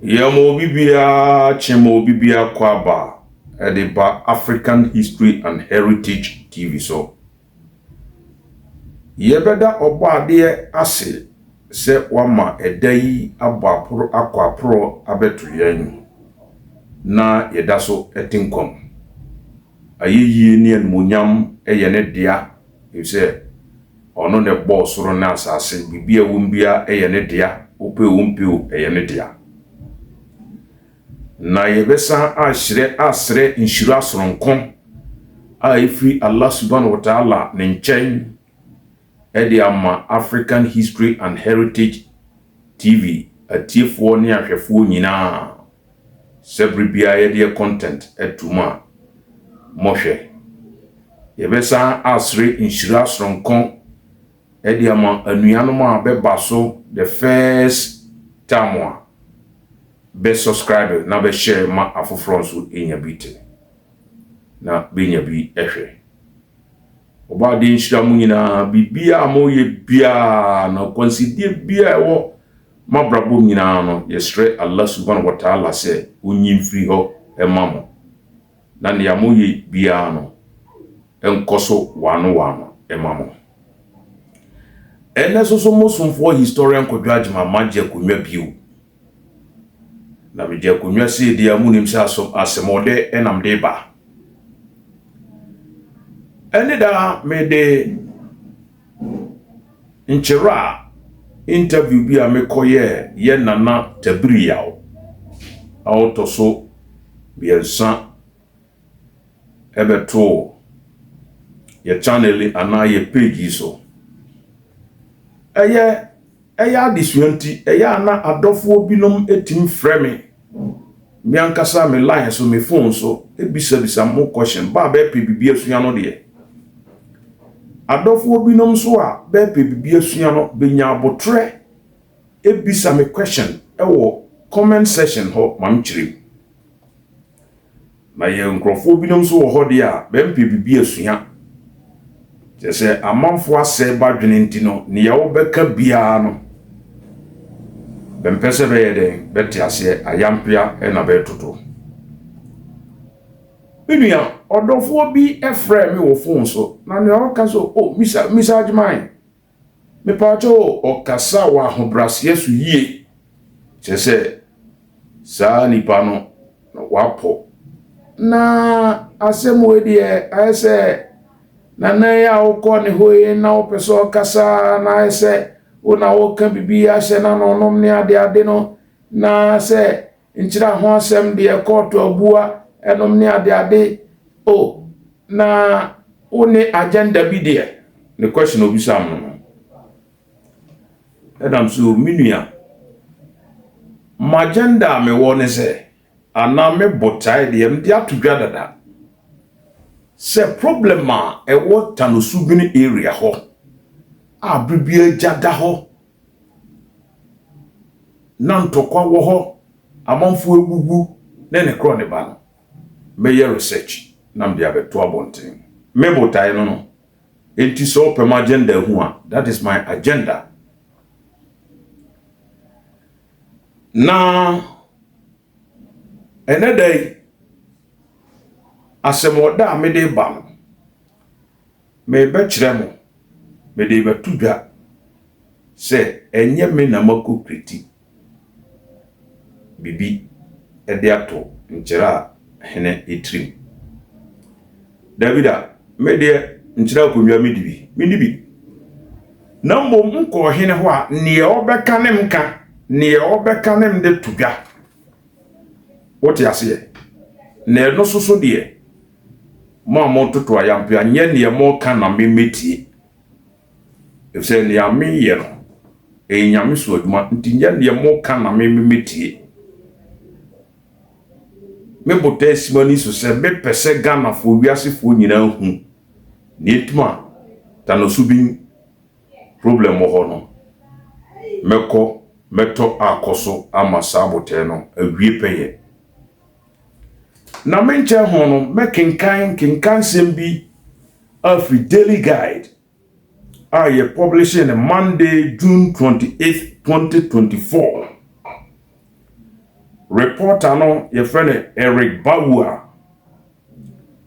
Yamo bibia chemo bibia kwaba ediba African History and Heritage TV so. Yebeda obade ase se wama edayi abapro akwapro abetu yen na yedaso etinkom. Ayeyi ni enmunyam eyene dia ise ono ne bo soro na asase bibia wumbia eyene dia ope wumpio eyene dia. Na yebesa asre inshira soronkom a ifri Allah subhanahu wa ta'ala ne nchen edi ama African History and Heritage TV atiefo ne ahwefo nyina sebri bia ye content etuma mohwe yebesa asre inshira soronkom edi ama anuanom a beba so the first time be subscribe na be share ma afoforo so enya bite na be nya bi ehwe oba de nshira mu nyina bibia moye bia na consider bia wo mabrabo nyina no yesre Allah subhanahu wa ta'ala se onyim free ho emamo na ne amoye bia no enkoso wano emamo ene so mosumfo historian kodwajima magia kunwa biu na media kunwa se dia munim se asemode enamde ba ene da mede nchira interview bi a mekoye ye nana tabiri yawo auto so bielsa ebeto ye channel ana ye page so eya disuanti eya na adofo binom etim frame mi ankasa me line so me phone so ebisa mo question ba be pe bibia sua no de adofo binom so a be pe bibia sua no benya abotre ebisa me question ewo comment section ho mamchiri na ye nkrofo binom so ho de a be pe bibia sua jese amanfo ase badwene ntino ne yawo beka bia no bempese be yede beti ase ayampia na be toto binuya odofo bi efre me wo phone so na ne oka so misa ajman me pacho okasa wa hobrase yesu yie jese sa nipa no wapo na asemo die ase na na ya uko ni hoye na opeso kasa na ese una woka bibia hye na no nom ne ade no na se nchira ho asem de ekoto abua enom ne ade na one agenda bi de the question obi sam no edam so minua ma agenda me wone se ana me botai de em dia to dwadada se problema e water no sugini area ho abribia jada ho nantokwa wo ho amanfo egugu ne kro ne ba no me research nam dia beto abonten me botai no enti so pe ma agenda hu a that is my agenda na enedai asemoda me de ba me be kire mo me de be tudwa se enye me na makokriti bibi ede ato nchira hene etrim Davida me de nchira konwa me dibi na mbom nko hene ho a ne obeka ne mka ne obeka ne mde tudwa wote ase ne no soso de mo toto ayampia nye ne mo ka na memetie efse ne ame no enyame so aduma nti nye ne mo ka na memetie me botes mani so se be pese Ghana fo wiase fo nyina hu ne tuma tano subin problem ho no meko meto akoso ama sabote no awie peye na menche ho no mekenkan sembi of Daily Guide I published on Monday June 28th 2024 reporter no your friend Eric Bawua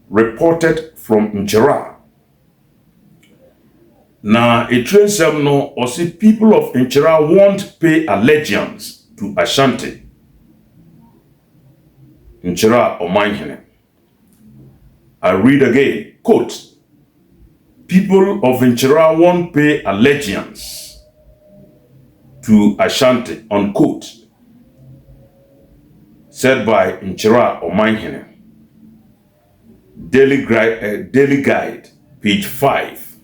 reported from Nchera. Now, a train some no or see people of Nchera won't pay allegiance to Ashanti. Nchera Omanhene. I read again, quote, people of Nchera won't pay allegiance to Ashanti, unquote, said by Nchera Omanhene. Daily Guide, page 5,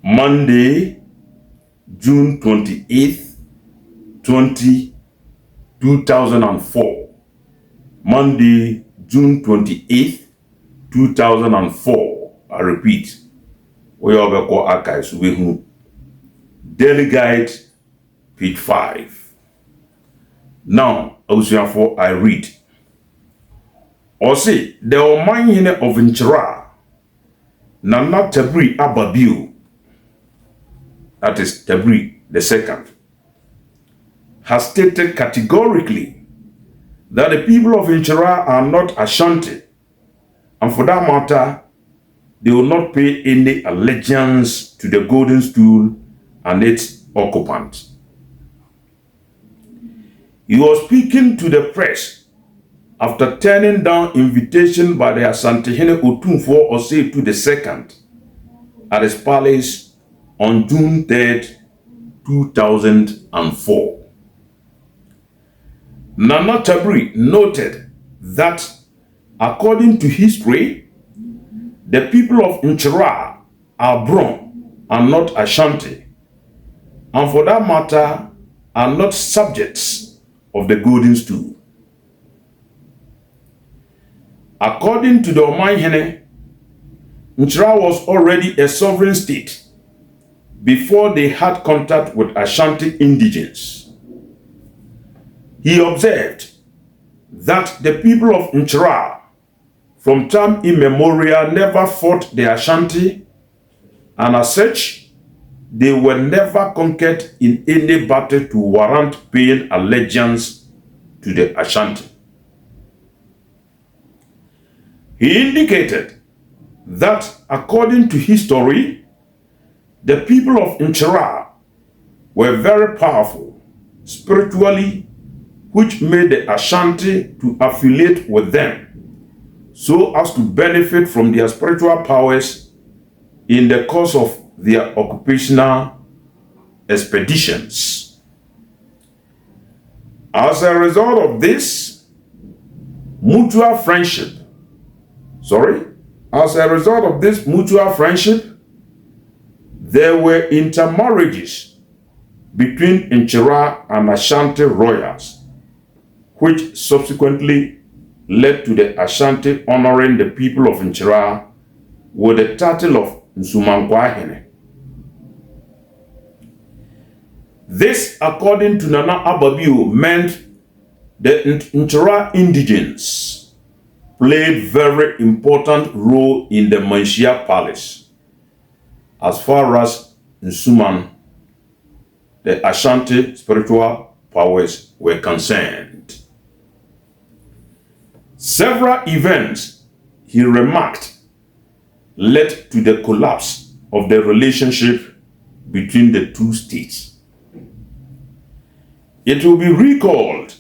Monday, June 28th, 2004. Monday, June 28th, 2004. I repeat, we have a call archives. Daily Guide, page 5. Now, I read. Or say, the Omanhene of Nchera, Nana Tabri Ababiu, that is Tabri II, has stated categorically that the people of Nchera are not Ashanti, and for that matter, they will not pay any allegiance to the Golden Stool and its occupant. He was speaking to the press after turning down invitation by the Asantehene Otumfuo Osei II at his palace on June 3rd, 2004. Nana Tabri noted that, according to history, the people of Nchera are Bron and not Ashanti, and for that matter, are not subjects of the Golden Stool. According to the Omanhene, Nchera was already a sovereign state before they had contact with Ashanti indigents. He observed that the people of Nchera, from time immemorial, never fought the Ashanti, and as such, they were never conquered in any battle to warrant paying allegiance to the Ashanti. He indicated that, according to history, the people of Nchera were very powerful spiritually, which made the Ashanti to affiliate with them so as to benefit from their spiritual powers in the course of their occupational expeditions. As a result of this mutual friendship, there were intermarriages between Nchera and Ashanti royals, which subsequently led to the Ashanti honoring the people of Nchera with the title of Nsumankwahene. This, according to Nana Ababiu, meant the Nchera indigents played very important role in the Manshia Palace as far as Nsuman, the Ashanti spiritual powers, were concerned. Several events, he remarked, led to the collapse of the relationship between the two states. It will be recalled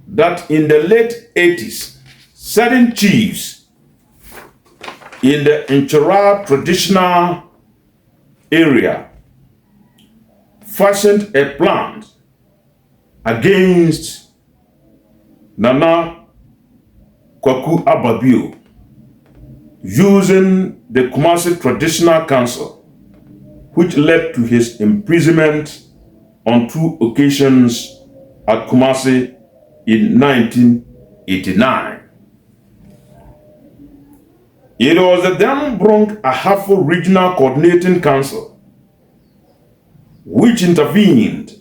that in the late 80s, certain chiefs in the Nchera traditional area fashioned a plan against Nana Kwaku Ababiu using the Kumasi Traditional Council, which led to his imprisonment on 2 occasions at Kumasi in 1989. It was the then Bronx Ahafo Regional Coordinating Council which intervened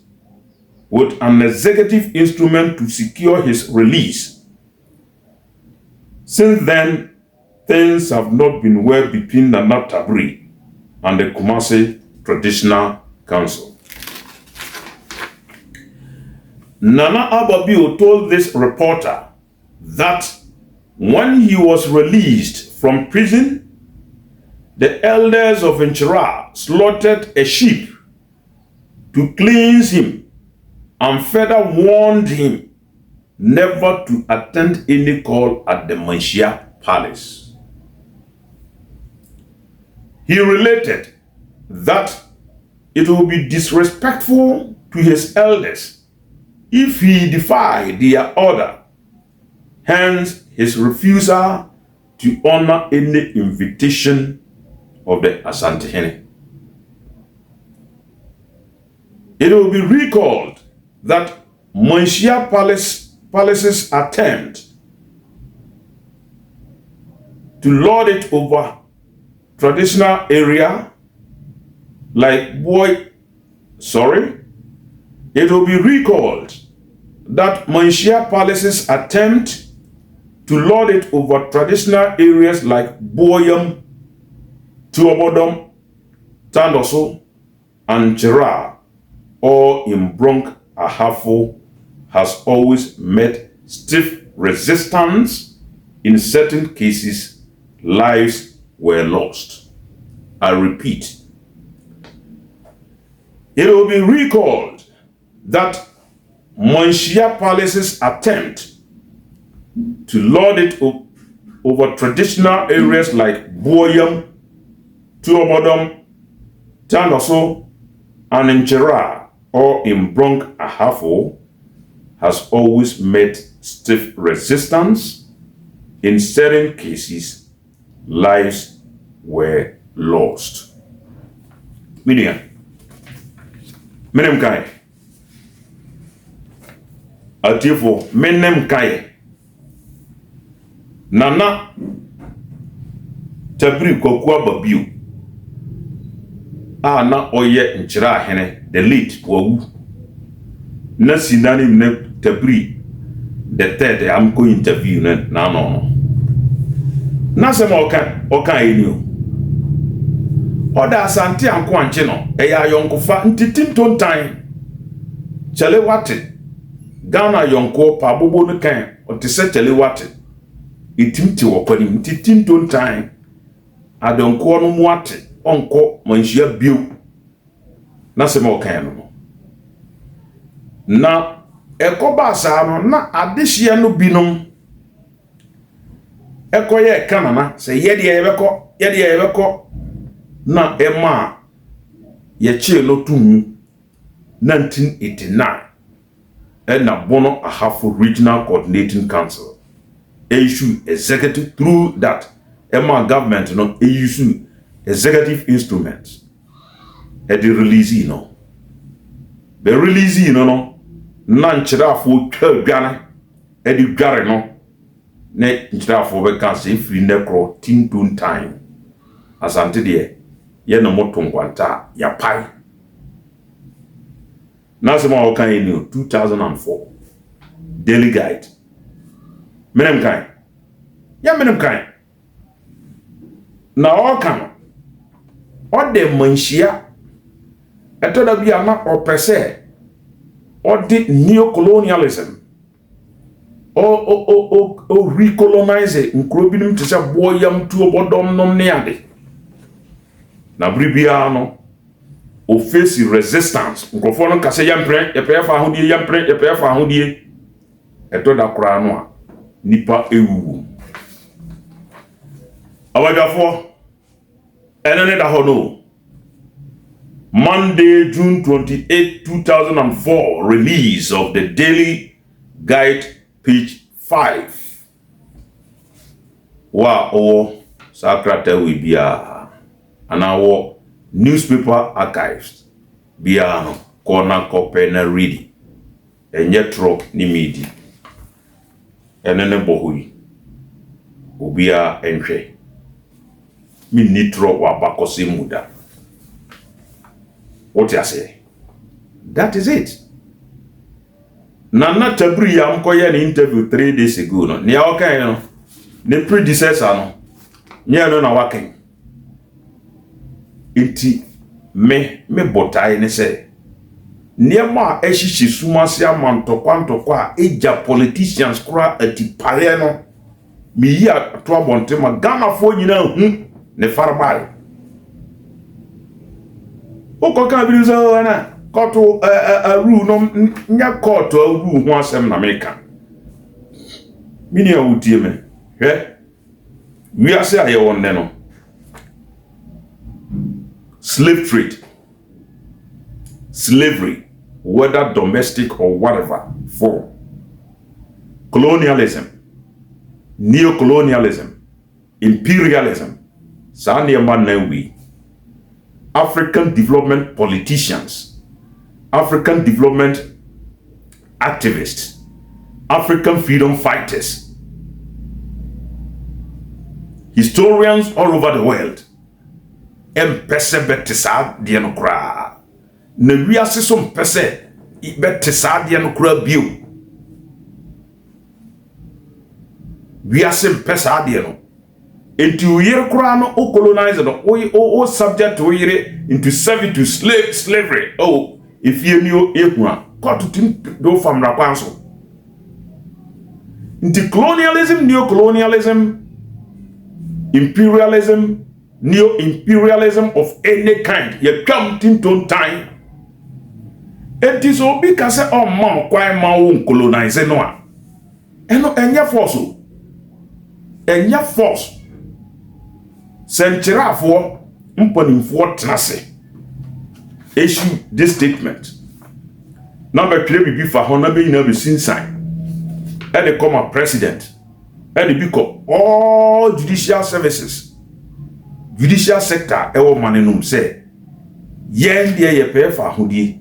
with an executive instrument to secure his release. Since then, things have not been well between Nana Tabri and the Kumasi Traditional Council. Nana Ababio told this reporter that when he was released from prison, the elders of Nchera slaughtered a sheep to cleanse him and further warned him never to attend any call at the Manshia Palace. He related that it will be disrespectful to his elders if he defied their order, hence his refusal to honor any invitation of the Asantehene. It will be recalled that Manshia Palace's attempt to lord it over traditional area like it will be recalled that Manshia Palace's attempt to lord it over traditional areas like Boyam, Tuobodom, Tandoso, and Nchera, or in Bronk Ahafo, has always met stiff resistance. In certain cases, lives were lost. I repeat, it will be recalled that Manshia Palace's attempt to lord it over traditional areas like Boyam, Tuobodom, Tandoso, and Nchera, or in Bronk Ahafo, has always met stiff resistance. In certain cases, lives were lost. Meaning, menem kai. Atifo menem kai. Nana Tabri Kokwa Babiu. Na oye Nchera hene the late wawu. Na sinani mne Tabri the third I'm going interview na no. Na se mo oka enio. Oda Asante anko anche no eya yonkofa ntitim tontan. Chale wate. Ghana yonko pa bobo no kan otise chale wate. Itimti wokwani ntitim tontan. Adonko no muate onko Manshia bio. Na se mo oka no. Na ekoba sa no na adehia no binom ekoye kanana se yede yebeko na ema ye chie no tumu 1989 na Bono Ahafo Regional Coordinating Council issue executive through that ema government no issue executive instruments at the release no be release no na Nchera afo twa dwane edi dware no ne Nchera afo be kan se free necro tinton time Asante de ye no motonkwanta ya pai na se ma o kan ni 2004 daily guide menem kan na o kan o de Manshia etoda bia na opese or did neocolonialism or recolonize it including to say Boyam Tuobodom nom neade na bribia no o face resistance nkofo no kase yampre epefa ahodie eto da kora no a nipa ewu awagafo enene da hono Monday, June 28, 2004, release of the Daily Guide, page 5. Wa o sakrata we bia and our newspaper archives bia no corner copy na reading enye tro ni midi enene bohui obia enhwe mi nitro wa bakose muda. What you say? That is it. Nana Tabri amkoye ni interview 3 days ago no. Ni okay no. Ni predecessor no. Nye no na waken. Iti me botai ne say. niema ehihye sumase amantokwa eja politicians kura atipare no meyi ato abontema Ghana fo nyina hu ne farbai okoka biruza na koto ru no nya koto ru hu asem na meka mini awutie me we ase aye wonde no slave trade, slavery, whether domestic or whatever form, colonialism, neocolonialism, imperialism, African development politicians, African development activists, African freedom fighters, historians all over the world, empese betisa de no kra na wiase so mpese betisa de no kra bio wiase mpesa de no enti uyire kra no o colonize no o subject to uyire into service to slavery if you knew ekuna kotutim do famra kwanso nti colonialism neocolonialism imperialism neo-imperialism of any kind, you come into time. It is obi kase on man kwa ma won colonize no a. Eno enya force. Enya force. Senchirafo mponimfo tenase. Issue this statement. Number 3 bibi fa ho na be ina be sinsan. E dey come a president. E dey become all judicial services. Judicial sector ewo manenum se yen de ye pefa hodie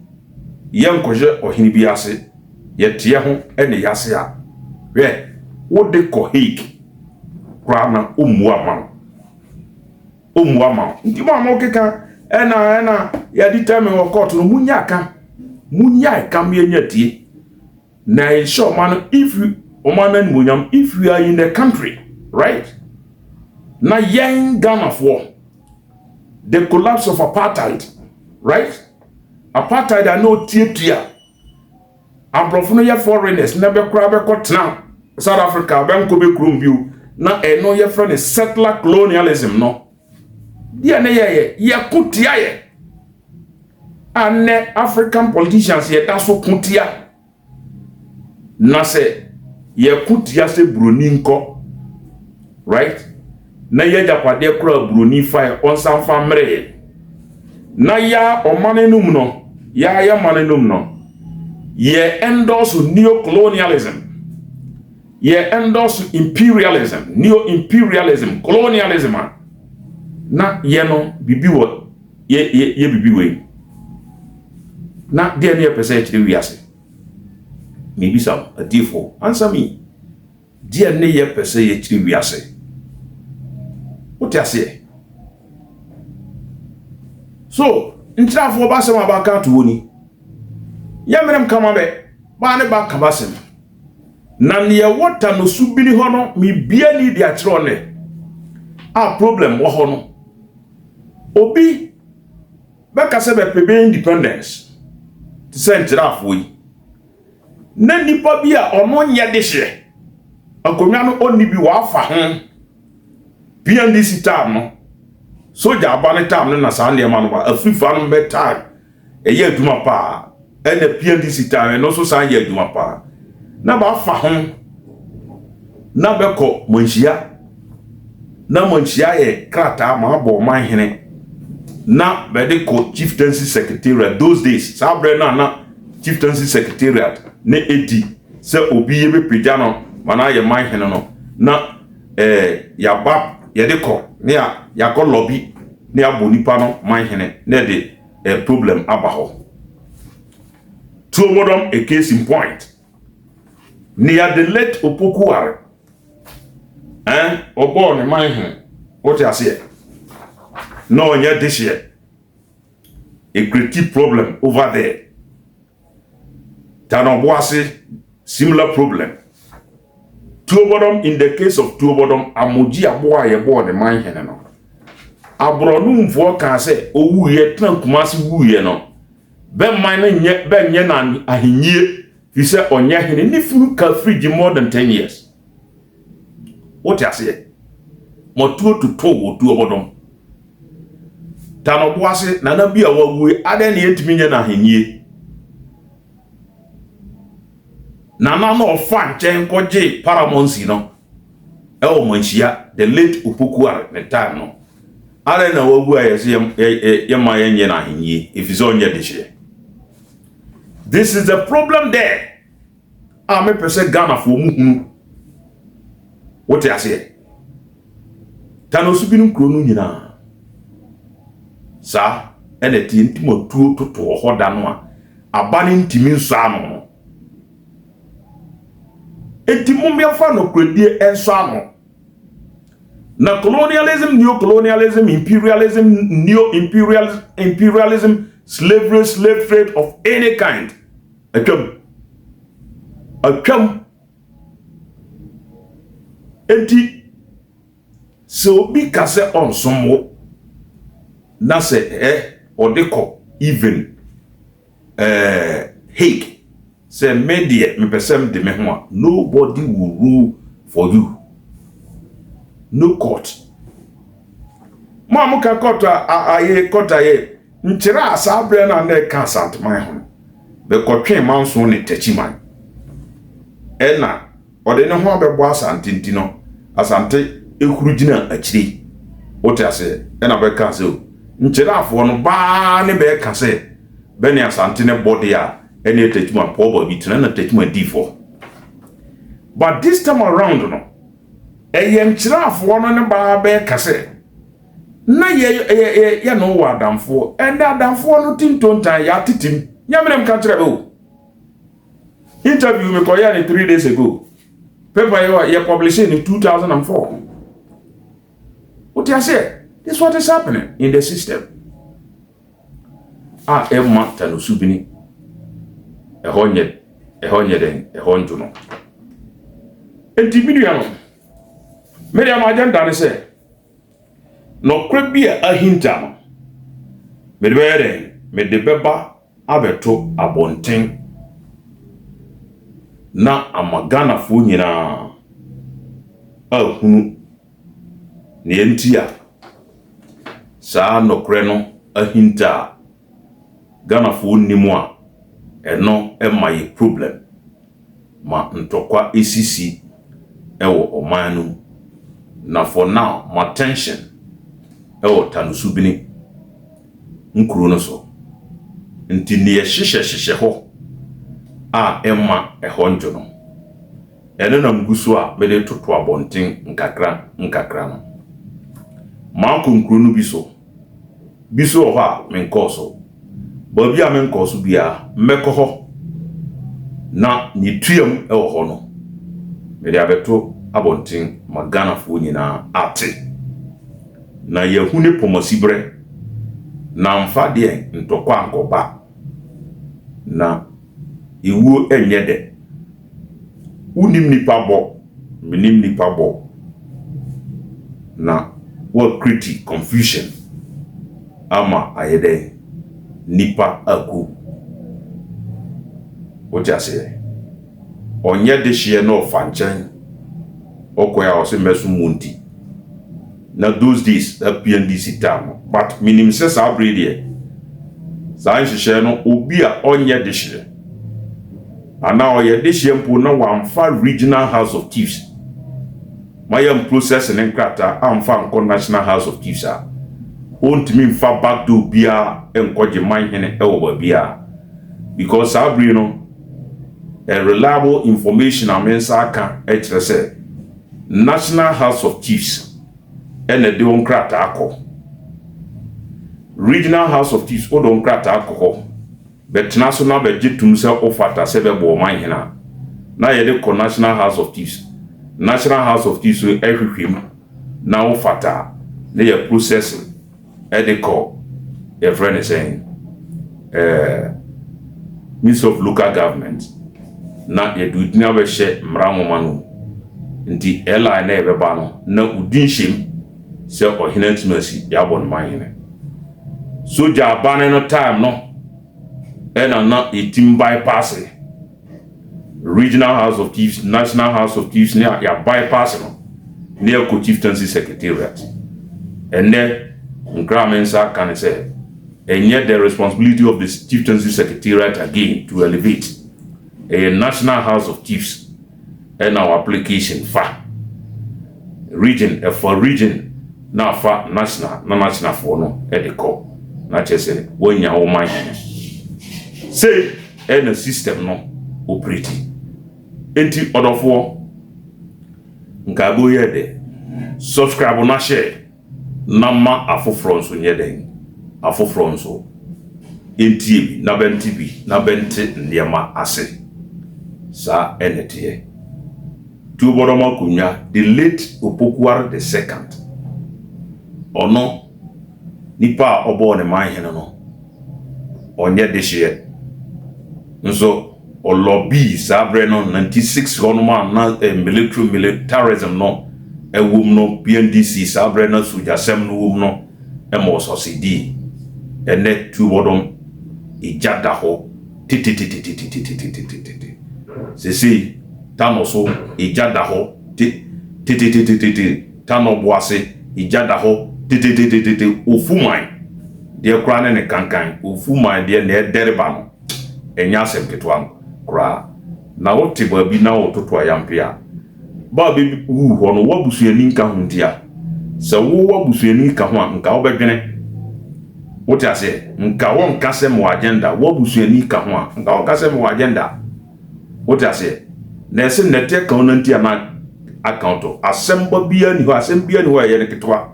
yen koje ohini bi ase ye tie ho ene yase a we wo de ko hik kwa na omuama ndi mo keka ena ya determine wo court no munya aka me nya tie na ensure man if you if you are in the country, right? Na yen Ghana for the collapse of apartheid, right? Apartheid are no tia. Abrofuno ya foreigners never crab now. South Africa, Banko be Crumbie, na eno ye friend settler colonialism, no. Dia ne ye kutia ye. And African politicians ye that's so kutia. Na se ye kutia se bruninko, right? Na ye japade kura bruni fire on san famre na ya omanenum no ya manenum no ye endorse neo-colonialism, ye endorse imperialism, neo-imperialism, colonialism na ye no bibiwo ye bibiwe na de ne pese chiri wiase maybe some a defo answer me de ne ye pese ye chiri wiase. What you say? So, intra for basem abaka to woni. Yamrem kama be, ba ne ba kabasem. Na ne water no subini ho no mi bia ni dia kiro ne. A problem wo ho no. Obi be ka se be pebe independence. Ti se intra for yi. Na nipa bi a ono nya de hye. Akonwa no onni bi wa afa ho. PNDC time no soja abane time no na sande man ba afifa no be time eye aduma pa ene PNDC time no so san ye aduma pa na ba fa ho na be ko monhia na monhia ye krata ma bo man hene na be de ko chieftaincy secretariat those days sabre na chieftaincy secretariat ne edi se obi ye be pejano mana ye man hene no na ya ba yedeko ne ya ko lobby ne abonipa no man hene ne de problem abaho to modern a case in point ne ya the late Opokuware obo ne man hene what you say no nya this year a creative problem over there Tanoboase similar problem. Tuobodom, in the case of Tuobodom, amoji aboa ye bo the man hene no. Abronum for can say, oh, ye tran kumasi wuye no. Ben mine nye ben nye na ahinye fi se onye hene ni furu ka fridge more than 10 years. What you say? Mo tuo to wo tuo bodom. Tano boase na na bia wawe ade na yetimi nye na ahinye. Na no fa nchen koje Paramonsi no. E o manhia the late Opokuare ne time no. Ade na wawu ayese ye ma yenye na ahinye efizo onye de hye. This is the problem there. Me pese Ghana for mu. What you say? Tano subinu kronu nyina. Sa ene ti ntimo tuo toto ho da no a abane ntimi nso ano. Entimu mefa no kredie enso ano. Na colonialism, neo-colonialism, imperialism, neo-imperialism, slavery, slave trade of any kind. Akam. Enti so bi kase on somo na se odeko even Hague say media me person de me ho nobody will rule for you. No court. Mamuka court aye court aye nchira asabre na na ka santman ho. Be kotwe manso ne tachiman. Ena ode ne ho abebo asante ntino asante ekuru gina akiri. What you say? Ena be ka se o. Nchira afo no ba ne be ka se be ne asante ne body a ene tachiman pobo bi tena na tachiman D4. But this time around no nchirafo no ne ba be kase na ye no wa adamfo and adamfo no tintontan ya titim nyamrem ka kire be o interview me ko ya 3 days ago paper ye published in 2004. What you say? This is what is happening in the system. Emma Tano Subini honjuno entimidiano media agenda ne se no kwebia ahinta no me de beba abeto abonten na amagana fo nyina ahunu ne entia saa no kre no ahinta Ghana fo nimu a eno emaye problem ma ntokwa esisi ewo omanu na for now my tension ewo Tano Subini nkuru no so nti ne hyehyehye ho emma ehonjo no ene na mgusu a mede toto abonten nkakra no ma ko nkuru no biso ho a menkoso babi a menkoso bia mmekọ ho na ni tuam ewo ho no mede abeto abonten magana fo nyina ate na yahune pomosibre na mfa de ntokwa ankoba na iwu enyede unim nipa bo minim nipa bo na what critic confusion ama ayede nipa aku what you say onye de hye no fanchan okoya ose mesu munti na those days PNDC time but minim se sa brede sa hye no obi a onye de hye ana oye de hye mpo na wamfa regional house of chiefs mayam process ne nkrata amfa nko national house of chiefs a ontimi mfa back to bia enkoje man hene ewo bia because sabri no a reliable information amensa aka ekire se National House of Chiefs and the Democrat Akko. Regional House of Chiefs or Democrat Akko. But national budget to himself offer several bo man hina. Na yede ko National House of Chiefs. National House of Chiefs will everything now offer they processing edeko a friend is saying Minister of Local Government na yedu dina be hye mramo manu nti ela na ebeba no na udinhyem se ohinantimasi ya bon mahene soja abane no time no and na etim bypass regional house of chiefs, national house of chiefs near ya bypass near co-chieftaincy secretariat. And then Nkramensa can say, and yet the responsibility of the chieftaincy secretariat again to elevate a national house of chiefs and our application for region for region now for national for no at the core. Not just say when you are mind say and a system no operating. Enti order for nkabo yede subscribe na share na ma afoforo nso nyeden afoforo nso enti na benti bi na benti ndema ase sa enete tu boroma kunya the late Opokuwar the second ono nipa obo ne man hene no onye de hye nso o lobby sabre no 96 gonoma na militarism no ewum no PNDC sabre na sujasem no wum no e mo so cd ene tu bodom ijada ho tititititititititititi sesi tano so ijada ho tititititititi tano boase ijada ho titititititi ofumai de kra ne kankan ofumai de ne dereba no enya asem ketwa kra na wote babi na wototo ayampia ba bi hu ho no wabusuani nka hundia se wo wabusuani ka ho nka obedwene wote ase nka won kase mo agenda wabusuani ka ho nka won kase mo agenda wote ase na ese nete ka onanti ama account asemba bia ni ho asembia ni ho ye ne ketwa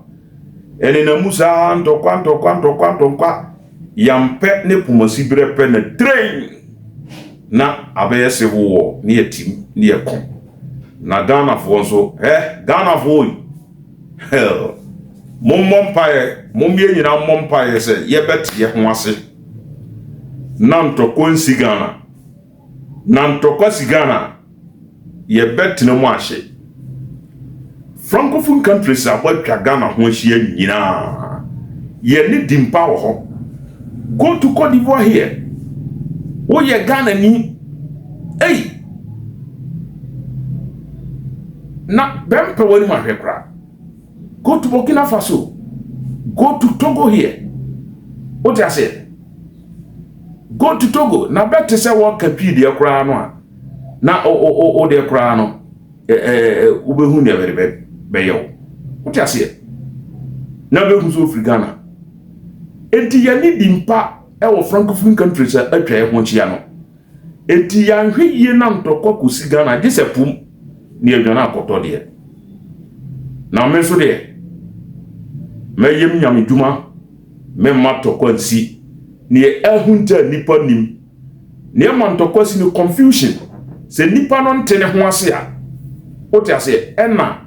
ene na musa ntokwa yampe ne pomosi brepe na train na abeyese wo ni etim ni ekom na Ghana fo so Ghana fo hell mommie nyina mompae se yebet ye ho ase na ntokwa nsi Ghana na ntokwa si Ghana yebet ne mo ahye francophone countries abotwa Ghana ho ahye nyina ye ni dimpa wo ho. Go to Cote d'Ivoire here. Oh, ye Ghana ni. Hey. Na bempe wani mahwekra. Go to Burkina Faso. Go to Togo here. What I say? Go to Togo. Na bete se wo kapi de kra no a. Na o de kra no. Ubehu ne be yo. What I say? Na be hu so Africa Ghana. Enti ya ni dimpa ewo francophone countries atwa e ho chia no enti ya hwe yie na ntokwa kosi Ghana gese pum ni adwana akoto de na me so de mayem nyam duma me matokwa nsi ni ehunta nipa nim ni mantokwa si ni confusion se nipa no ntene ho ase a oti ase ena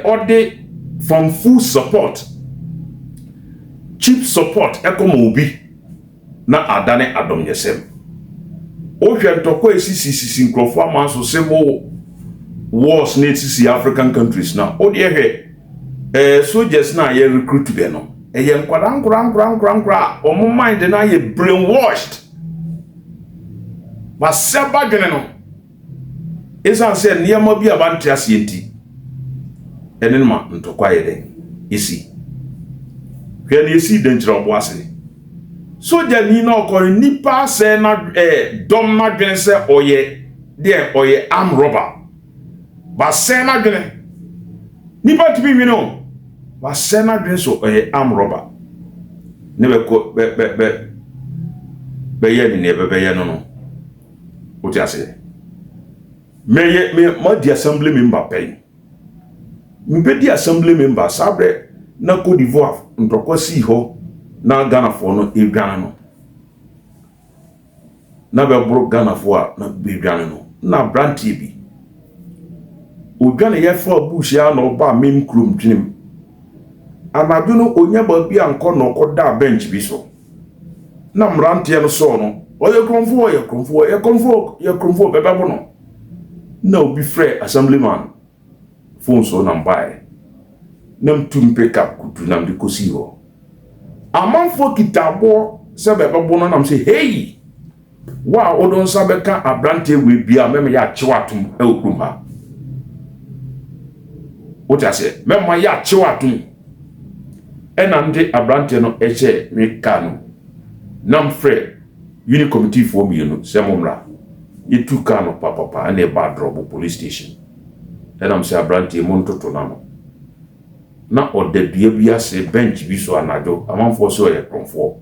ode from full support cheap support ekomo obi na adane adom yesem o hwe ntokwa esisi nkrofo amanso semo wars na esisi African countries na o de hwe soldiers na ye recruit be no ye nkra o mo mind na ye brainwashed ba seba dwene no esan se niam bi abantia sienti enenma ntokwa ye den isi hwene esi denjira oboase soja ni na okori nipa se na dom na dwen se oye arm robber ba se na dwen nipa tibi mi no ba se na dwen so oye arm robber ne be ko be ye ni be ye no o ti ase me mo di assembly member pay mi be di assembly member sabre na Cote d'Ivoire ntokwa si ho na Ghana fo no edwane no na be bro Ghana fo a na be edwane no na brantie bi odwane ye fo bush ya no ba mem krum twinim anadu no onya ba bi anko no koda bench bi so na mrantie no so no oye kromfo bebe bo no na obi frɛ assemblyman phone so na mbae nam tum pick up kutu nam de kosi ho amanfo kitabo sebe babono nam say hey wa odon sabe ka abrante we bia meme ya chewatum e okrum ha what I say meme ya chewatum e na ndi abrante no eche me ka no nam frɛ uni committee for me no semomra yitu ka no papa and e ba drop police station e nam say abrante mo ntoto na no na odabia bia se bench bi so anajo amanfo so ye kromfo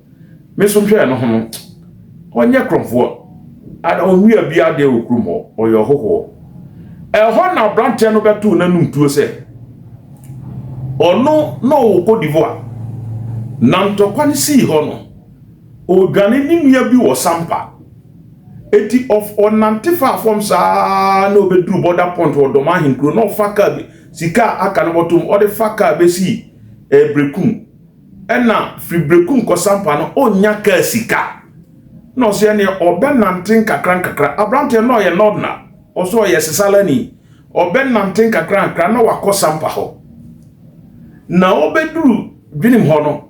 me so hwɛ no ho no onye kromfo ada onwia bia de okrum ho oyo hoho e ho na abrante no betu na numtuo se ono no Cote d'Ivoire na ntokwa ni si ho no odwane ni nua bi wo sampa eti of onantifa from sa no bedru border point odoma hinkro no faka bi sika aka no botum o de faka be si brekum ena free brekum ko sampa no onya ka sika no se ne obenantin kakra abrante no ye nodna oso ye sesalani obenantin kakra no wako sampa ho na obedru dwinim ho no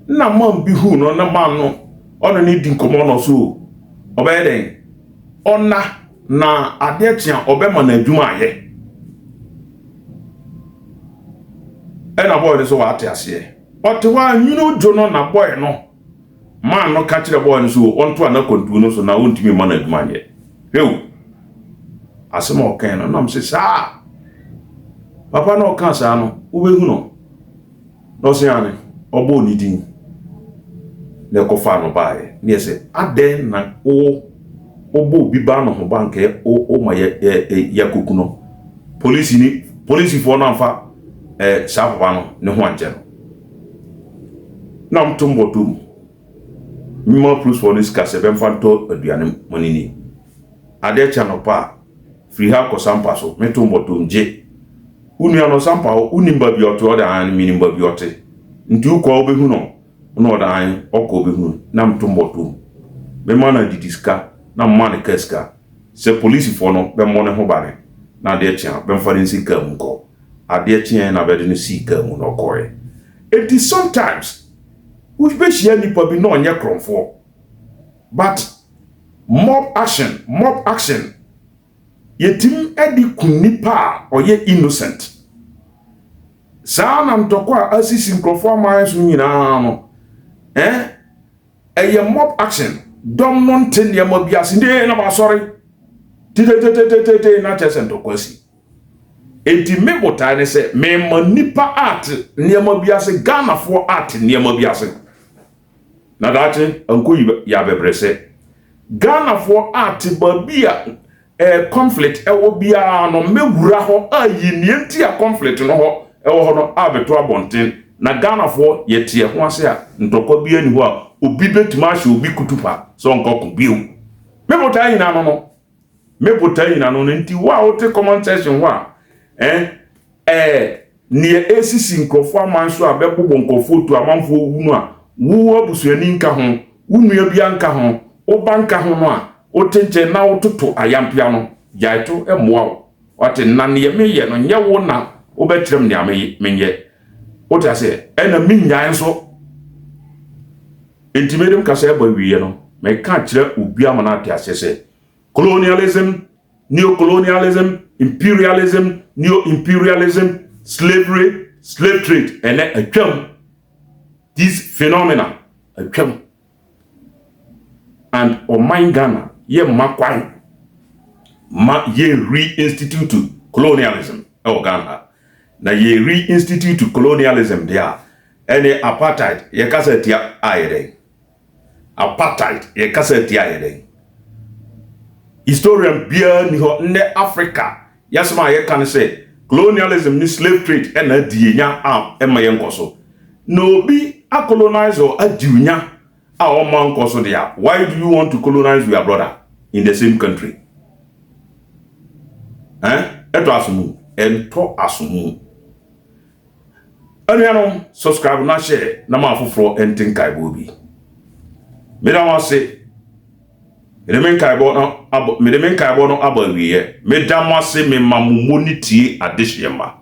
na man bi hu no na man no ono ni din komo no so obeden onna na adetia obema na adwuma aye ena boy so wa ate ase otewa nyino jono na boy no man no ka kire boy no so onto ana kontu no so na wontimi man na adwuma aye heu asema okan no nam se sa papa no kan sa no ubehu no no se ane obo ni din na kofa no bae ni ese aden na obo bi ba no ho banke o ma ya kuku no police for no amfa sa papa no ne ho anje no na mtumbotum mimo plus for this case ben fanto aduane monini ade cha no pa free ha ko sampa so metumbotum je unu ya no sampa unimba bi oto da an minimba bi ote ntu ko obehu no no da an oko obehu na mtumbotum be mana didiska na man keska se police for no be mo ne ho bare na de chia be mfare sika mu ko ade chia na be de sika mu no ko e it is sometimes we be share ni pa bi no onye kromfo but mob action yetim edi kunipa oye innocent sana mtokwa asisi nkrofo amanso nyina no eye mob action dom non tell ya mobias ndi na ba sorry tete na chesento kwasi enti mebota ne se me manipa art ne mobias Ghana for art ne mobias na date anko ya bebrese Ghana for art babia conflict ewo bia no mewura ho ayini enti a conflict no ho ewo ho no abeto abonten na Ghana for yetie ho ase a ntokwa bia ni ho a obi betuma hye obi kutupa so nkoko biu mebota yin anu no nti wa o te comment section ho a ni esisi nkofo amanso abebobo nkofo tu amanfo wunu a wo abusuani nka ho wunua bia nka ho oba nka ho no a otenche na ototo ayampia no yaito emoa wate nane ye meye no nye wo na obetrem ne amenye ota se ena minyan so intimidem ka se ba wiye no me ka kire obi amana ate asese colonialism, neocolonialism, imperialism, neo-imperialism, slavery, slave trade and atwam these phenomena atwam and oman Ghana ye makwan ma ye reinstitute colonialism Ghana na ye reinstitute colonialism there any apartheid ye kasa tia ayede apartheid ye kasa tia ayede historian bia ni ho ne Africa yasma ye kan say colonialism ni slave trade na dienya ema ye nkoso no bi a colonizer adiunya a o man nkoso dia why do you want to colonize your brother in the same country eto asumu aniano subscribe na share na ma foforo entin kaibo bi me da wa say Medemen kaibo no abawiye me da mo ase me mamumo ni tie adehye ma